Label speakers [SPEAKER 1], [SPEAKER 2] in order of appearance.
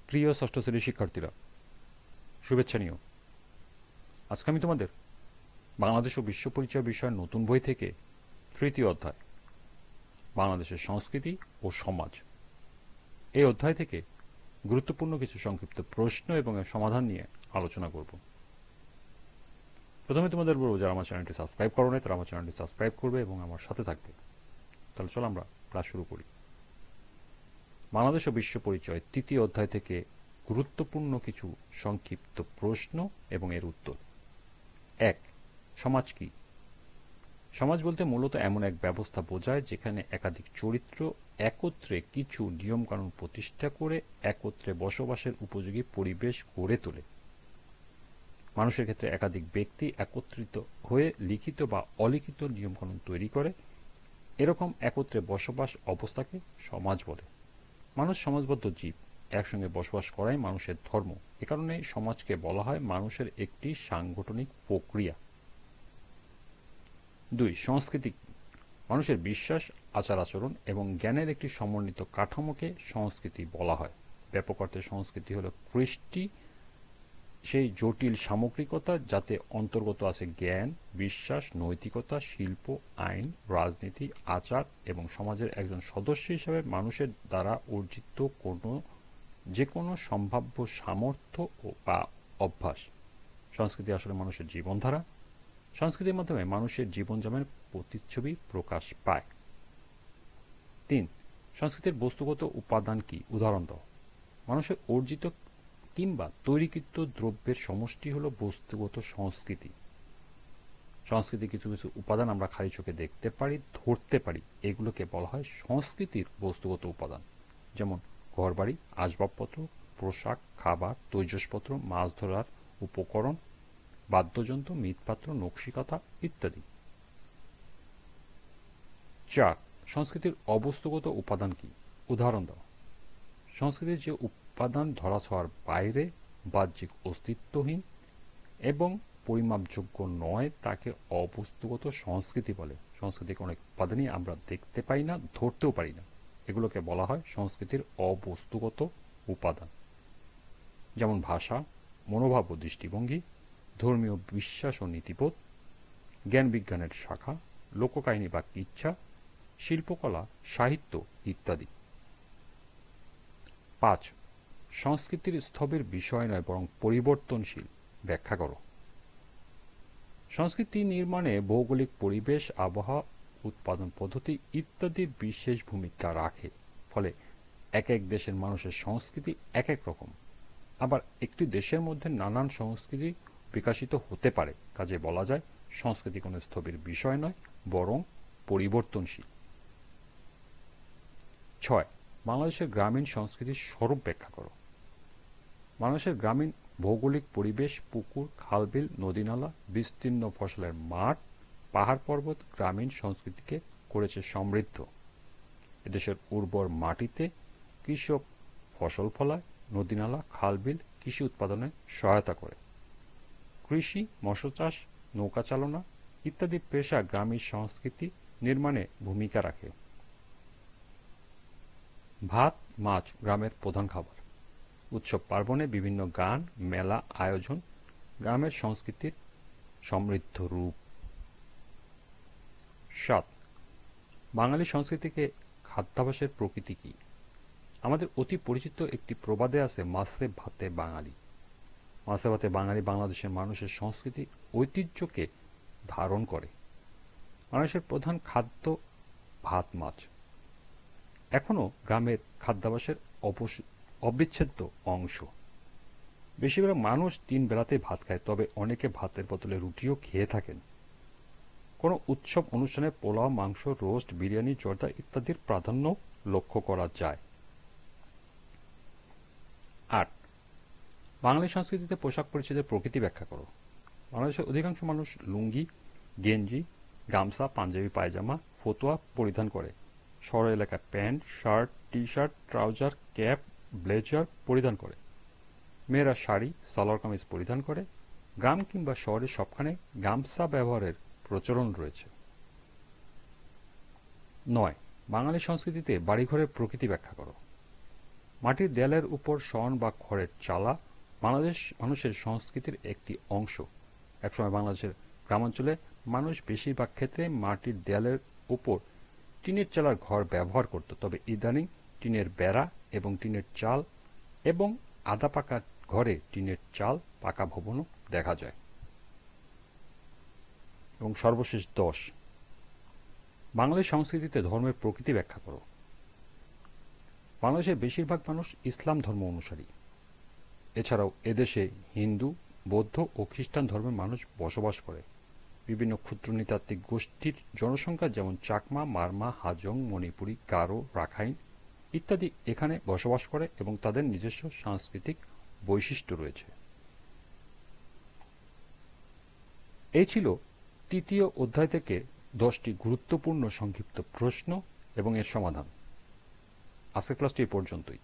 [SPEAKER 1] প্রিয় ষষ্ঠ শ্রেণীর শিক্ষার্থীরা, শুভেচ্ছা নিও। আজকে আমি তোমাদের বাংলাদেশ ও বিশ্ব পরিচয় বিষয়ের নতুন বই থেকে তৃতীয় অধ্যায় বাংলাদেশের সংস্কৃতি ও সমাজ, এই অধ্যায় থেকে গুরুত্বপূর্ণ কিছু সংক্ষিপ্ত প্রশ্ন এবং এর সমাধান নিয়ে আলোচনা করব। প্রথমে তোমাদের বলবো, যারা আমার চ্যানেলটি সাবস্ক্রাইব করো না তারা আমার চ্যানেলটি সাবস্ক্রাইব করবে এবং আমার সাথে থাকবে। তাহলে চলো আমরা ক্লাস শুরু করি। বাংলাদেশ ও বিশ্ব পরিচয় তৃতীয় অধ্যায় থেকে গুরুত্বপূর্ণ কিছু সংক্ষিপ্ত প্রশ্ন এবং এর উত্তর। ১. সমাজ কি? সমাজ বলতে মূলত এমন এক ব্যবস্থা বোঝায় যেখানে একাধিক চরিত্র একত্রে কিছু নিয়মকানুন প্রতিষ্ঠা করে একত্রে বসবাসের উপযোগী পরিবেশ গড়ে তোলে। মানুষের ক্ষেত্রে একাধিক ব্যক্তি একত্রিত হয়ে লিখিত বা অলিখিত নিয়মকানুন তৈরি করে। এরকম একত্রে বসবাস অবস্থাকে সমাজ বলে। মানুষ সমাজবদ্ধ জীব, একসঙ্গে বসবাস করাই মানুষের ধর্ম। এ কারণে সমাজকে বলা হয় মানুষের একটি সাংগঠনিক প্রক্রিয়া। ২. সংস্কৃতি। মানুষের বিশ্বাস, আচার-আচরণ এবং জ্ঞানের একটি সমন্বিত কাঠামোকে সংস্কৃতি বলা হয়। ব্যাপক অর্থে সংস্কৃতি হল কৃষ্টি, সেই জটিল সামগ্রিকতা যাতে অন্তর্গত আছে জ্ঞান, বিশ্বাস, নৈতিকতা, শিল্প, আইন, রাজনীতি, আচার এবং সমাজের একজন সদস্য হিসেবে মানুষের দ্বারা অর্জিত যে কোনো সম্ভাব্য সামর্থ্য বা অভ্যাস। সংস্কৃতি আসলে মানুষের জীবনধারা। সংস্কৃতির মাধ্যমে মানুষের জীবনযাপনের প্রতিচ্ছবি প্রকাশ পায়। ৩. সংস্কৃতির বস্তুগত উপাদান কি? উদাহরণ দাও। মানুষের অর্জিত কিংবা তৈরিকৃত দ্রব্যের সমষ্টি হল বস্তুগত সংস্কৃতি। সংস্কৃতির কিছু কিছু উপাদান আমরা খালি চোখে দেখতে পারি, ধরতে পারি, এগুলোকে বলা হয় সংস্কৃতির বস্তুগত উপাদান। যেমন ঘরবাড়ি, আসবাবপত্র, পোশাক, খাবার, তৈজসপত্র, মাছ ধরার উপকরণ, বাদ্যযন্ত্র, মৃৎপাত্র, নকশিকাঁথা ইত্যাদি। ৪. সংস্কৃতির অবস্তুগত উপাদান কি? উদাহরণ দাও। সংস্কৃতির যে উপাদান ধরাছোঁয়ার বাইরে, বাহ্যিক, অস্তিত্বহীন এবং পরিমাপযোগ্য নয় তাকে অবস্তুগত সংস্কৃতি বলে। সংস্কৃতির অনেক উপাদানই আমরা দেখতে পাই না, ধরতেও পারি না, এগুলোকে বলা হয় সংস্কৃতির অবস্তুগত উপাদান। যেমন ভাষা, মনোভাব ও দৃষ্টিভঙ্গি, ধর্মীয় বিশ্বাস ও নীতিবোধ, জ্ঞান বিজ্ঞানের শাখা, লোককাহিনী বা কিচ্ছা, শিল্পকলা, সাহিত্য ইত্যাদি। ৫. সংস্কৃতির স্তবের বিষয় নয় বরং পরিবর্তনশীল, ব্যাখ্যা করো। সংস্কৃতি নির্মাণে ভৌগোলিক পরিবেশ, আবহাওয়া, উৎপাদন পদ্ধতি ইত্যাদি বিশেষ ভূমিকা রাখে। ফলে এক এক দেশের মানুষের সংস্কৃতি এক এক রকম। আবার একটি দেশের মধ্যে নানান সংস্কৃতি বিকশিত হতে পারে। কাজে বলা যায় সংস্কৃতি কোনো স্থবির বিষয় নয় বরং পরিবর্তনশীল। ৬. বাংলাদেশের গ্রামীণ সংস্কৃতির স্বরূপ ব্যাখ্যা করো। বাংলাদেশের গ্রামীণ ভৌগোলিক পরিবেশ, পুকুর, খালবিল, নদীনালা, বিস্তীর্ণ ফসলের মাঠ, পাহাড় পর্বত গ্রামীণ সংস্কৃতিকে করেছে সমৃদ্ধ। এদেশের উর্বর মাটিতে কৃষক ফসল ফলায়, নদীনালা, খালবিল কৃষি উৎপাদনে সহায়তা করে। কৃষি, মৎস্যচাষ, নৌকা চালনা ইত্যাদি পেশা গ্রামীণ সংস্কৃতি নির্মাণে ভূমিকা রাখে। ভাত, মাছ গ্রামের প্রধান খাবার। উৎসব পার্বণে বিভিন্ন গান, মেলা আয়োজন গ্রামের সংস্কৃতির সমৃদ্ধ রূপ। ৭. বাঙালি সংস্কৃতিকে খাদ্যাভ্যাসের প্রকৃতি কি? আমাদের অতি পরিচিত একটি প্রবাদে আছে, মাছে ভাতে বাঙালি। মাছে ভাতে বাঙালি বাংলাদেশের মানুষের সংস্কৃতি ঐতিহ্যকে ধারণ করে। মানুষের প্রধান খাদ্য ভাত, মাছ এখনও গ্রামের খাদ্যাভ্যাসের অবিচ্ছেদ্য অংশ। বেশিরভাগ মানুষ 3 বেলাতেই ভাত খায়, তবে অনেকে ভাতের বদলে রুটিও খেয়ে থাকেন। কোনো উৎসব অনুষ্ঠানে পোলাও, মাংস, রোস্ট, বিরিয়ানি, জর্দা ইত্যাদির প্রাধান্য লক্ষ্য করা যায়। ৮. বাঙালি সংস্কৃতিতে পোশাক পরিচ্ছদের প্রকৃতি ব্যাখ্যা করো। বাংলাদেশের অধিকাংশ মানুষ লুঙ্গি, গেঞ্জি, গামছা, পাঞ্জাবি, পায়জামা, ফতুয়া পরিধান করে। শহর এলাকায় pant, shirt, T shirt, trouser, cap, blazer পরিধান করে। মেয়েরা শাড়ি, সালোয়ার কামিজ পরিধান করে। গ্রাম কিংবা শহরের সবখানে গামছা ব্যবহারের প্রচলন রয়েছে। ৯. বাঙালি সংস্কৃতিতে বাড়িঘরের প্রকৃতি ব্যাখ্যা করো। মাটির দেয়ালের উপর শন বা খড়ের চালা বাংলাদেশ মানুষের সংস্কৃতির একটি অংশ। একসময় বাংলাদেশের গ্রামাঞ্চলে মানুষ বেশিরভাগ ক্ষেত্রে মাটির দেয়ালের উপর টিনের চালার ঘর ব্যবহার করত, তবে ইদানিং টিনের বেড়া এবং টিনের চাল এবং আধা পাকা ঘরে টিনের চাল পাকা ভবনও দেখা যায়। এবং সর্বশেষ 10, বাঙালি সংস্কৃতিতে ধর্মের প্রকৃতি ব্যাখ্যা করো। বাংলাদেশের বেশিরভাগ মানুষ ইসলাম ধর্ম অনুসারী। এছাড়াও এদেশে হিন্দু, বৌদ্ধ ও খ্রিস্টান ধর্মের মানুষ বসবাস করে। বিভিন্ন ক্ষুদ্র নৃতাত্ত্বিক গোষ্ঠীর জনসংখ্যা যেমন চাকমা, মারমা, হাজং, মণিপুরী, গারো, রাখাইন ইত্যাদি এখানে বসবাস করে এবং তাদের নিজস্ব সাংস্কৃতিক বৈশিষ্ট্য রয়েছে। এই ছিল তৃতীয় অধ্যায় থেকে 10টি গুরুত্বপূর্ণ সংক্ষিপ্ত প্রশ্ন এবং এর সমাধান। আজকের ক্লাসটি এই পর্যন্তই।